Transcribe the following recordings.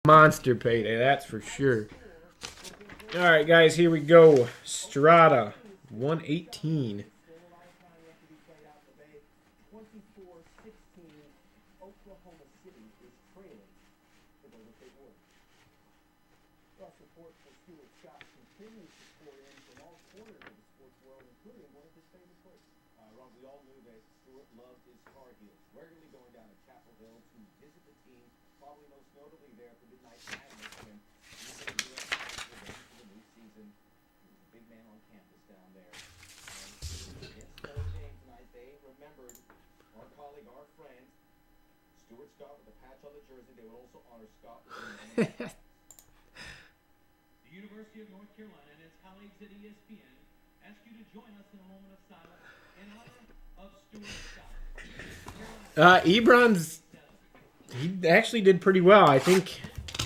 Monster payday, that's for sure. All right, guys, here we go. Strata 118. Support for Stuart Scott continues to pour in from all corners of the sports world, including one of his favorite places. Ron, we all knew that Stuart loved his car heels, regularly going down to Chapel Hill to visit the team, probably most notably there for Midnight Madness when he was in the U.S. for the new season. He was a big man on campus down there. And against Notre Dame tonight, they remembered our colleague, our friend, Stuart Scott with the patch on the jersey. They would also honor Scott with the University of North Carolina and its colleagues at ESPN ask you to join us in a moment of silence in honor of Stuart Scott. Ebron's, he actually did pretty well. I think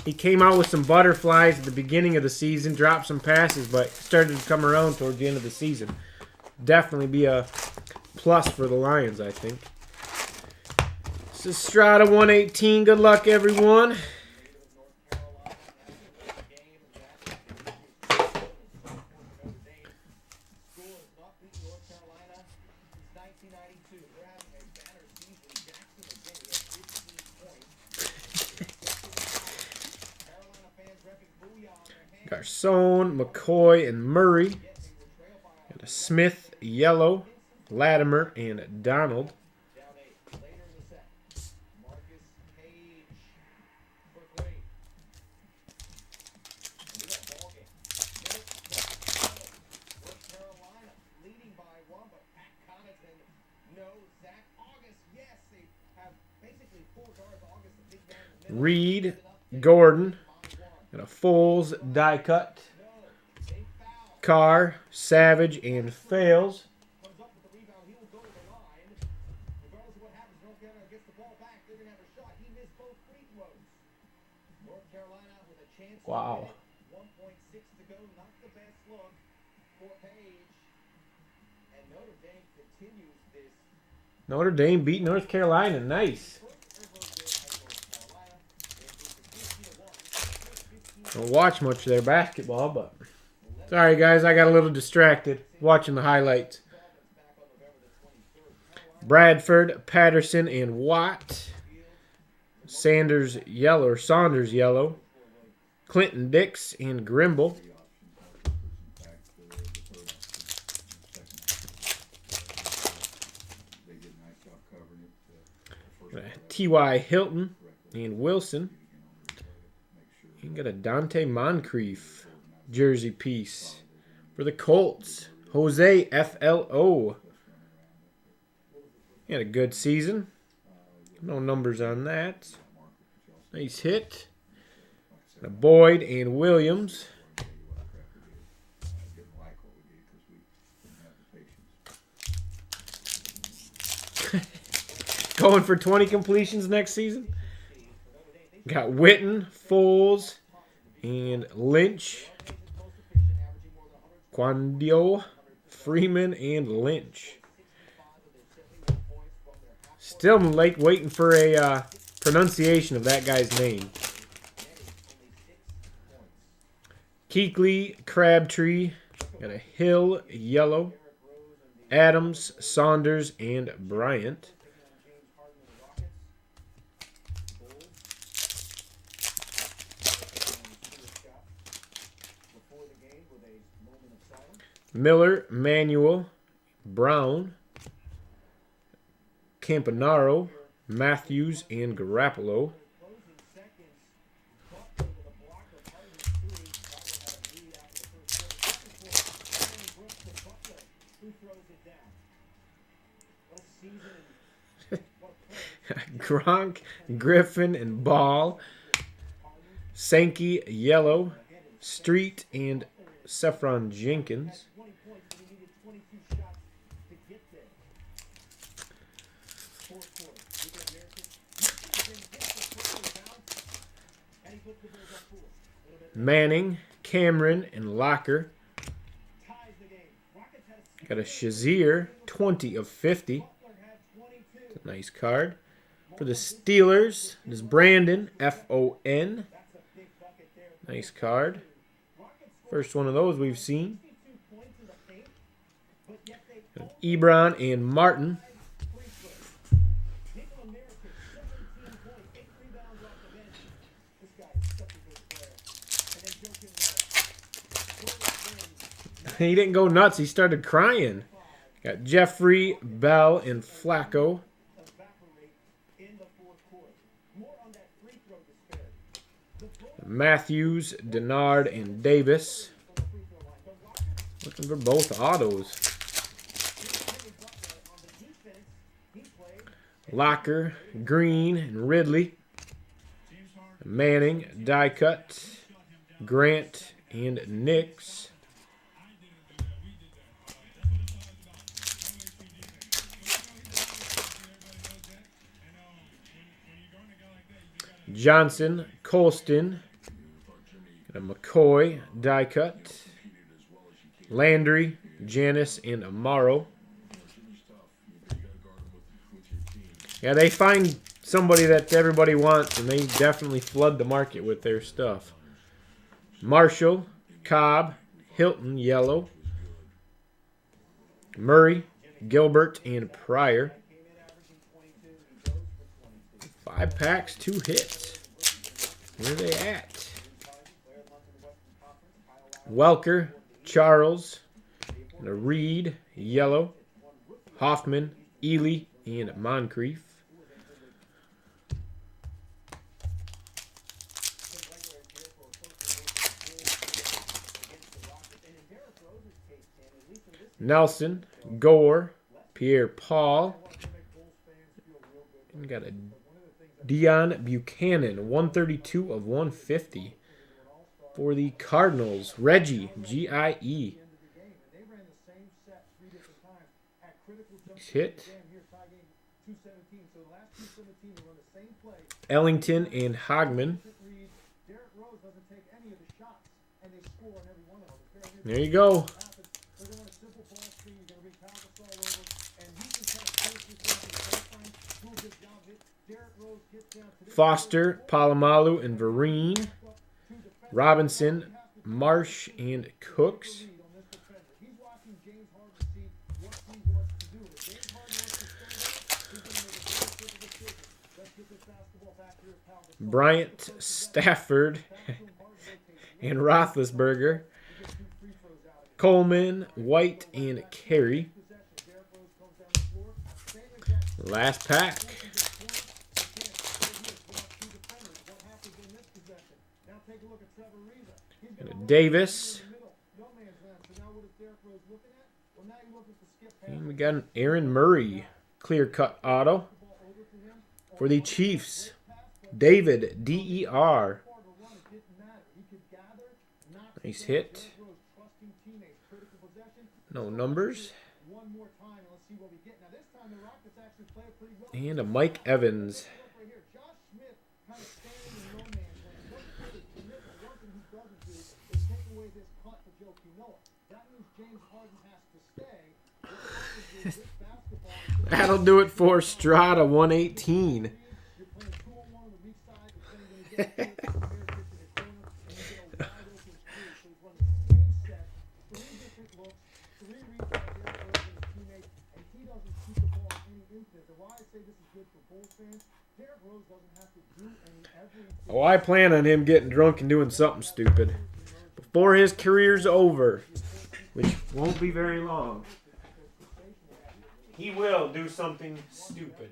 he came out with some butterflies at the beginning of the season, dropped some passes, but started to come around towards the end of the season. Definitely be a plus for the Lions, I think. This is Strata 118. Good luck, everyone. Garcon, McCoy, and Murray. Got a Smith, Yellow, Latimer, and Donald. Reed, Gordon, got a Foles die cut. Carr, Savage, and Fails. Wow. Notre Dame beat North Carolina. Nice. Don't watch much of their basketball, but sorry guys, I got a little distracted watching the highlights. Bradford, Patterson, and Watt. Saunders yellow. Clinton Dix and Grimble. T.Y. Hilton and Wilson. You got a Dante Moncrief jersey piece for the Colts. Jose FLO. He had a good season. No numbers on that. Nice hit. Got a Boyd and Williams. Going for 20 completions next season. Got Witten, Foles, and Lynch. Quandio, Freeman, and Lynch. Still waiting for a pronunciation of that guy's name. Kuechly, Crabtree. Got a Hill, yellow. Adams, Saunders, and Bryant. Miller, Manuel, Brown, Campanaro, Matthews, and Garoppolo. Gronk, Griffin, and Ball. Sankey, yellow. Street, and Saffron Jenkins. Manning, Cameron, and Locker. Got a Shazier, 20 of 50. It's a nice card. For the Steelers, there's Brandon, F-O-N. Nice card. First one of those we've seen. Ebron and Martin. He didn't go nuts. He started crying. Got Jeffrey, Bell, and Flacco. Matthews, Denard, and Davis. Looking for both autos. Locker, Green, and Ridley. Manning, die cut. Grant, and Nix. Johnson, Colston, McCoy, die cut. Landry, Janis, and Amaro. Yeah, they find somebody that everybody wants, and they definitely flood the market with their stuff. Marshall, Cobb, Hilton, yellow. Murray, Gilbert, and Pryor. 5 packs, 2 hits. Where are they at? Welker, Charles, and a Reed, yellow. Hoffman, Ely, and Moncrief. Nelson, Gore, Pierre-Paul. And got a Dion Buchanan, 132 of 150. For the Cardinals, Reggie, G-I-E. Hit. Ellington and Hogman. There you go. Foster, Palomalu, and Vereen. Robinson, Marsh, and Cooks. Bryant, Stafford, and Roethlisberger. Coleman, White, and Carey. Last pack. Davis. And we got an Aaron Murray clear-cut auto. For the Chiefs, David, D-E-R. Nice hit. No numbers. And a Mike Evans. That'll do it for Strata 118. Oh, I plan on him getting drunk and doing something stupid before his career's over, which won't be very long. He will do something stupid.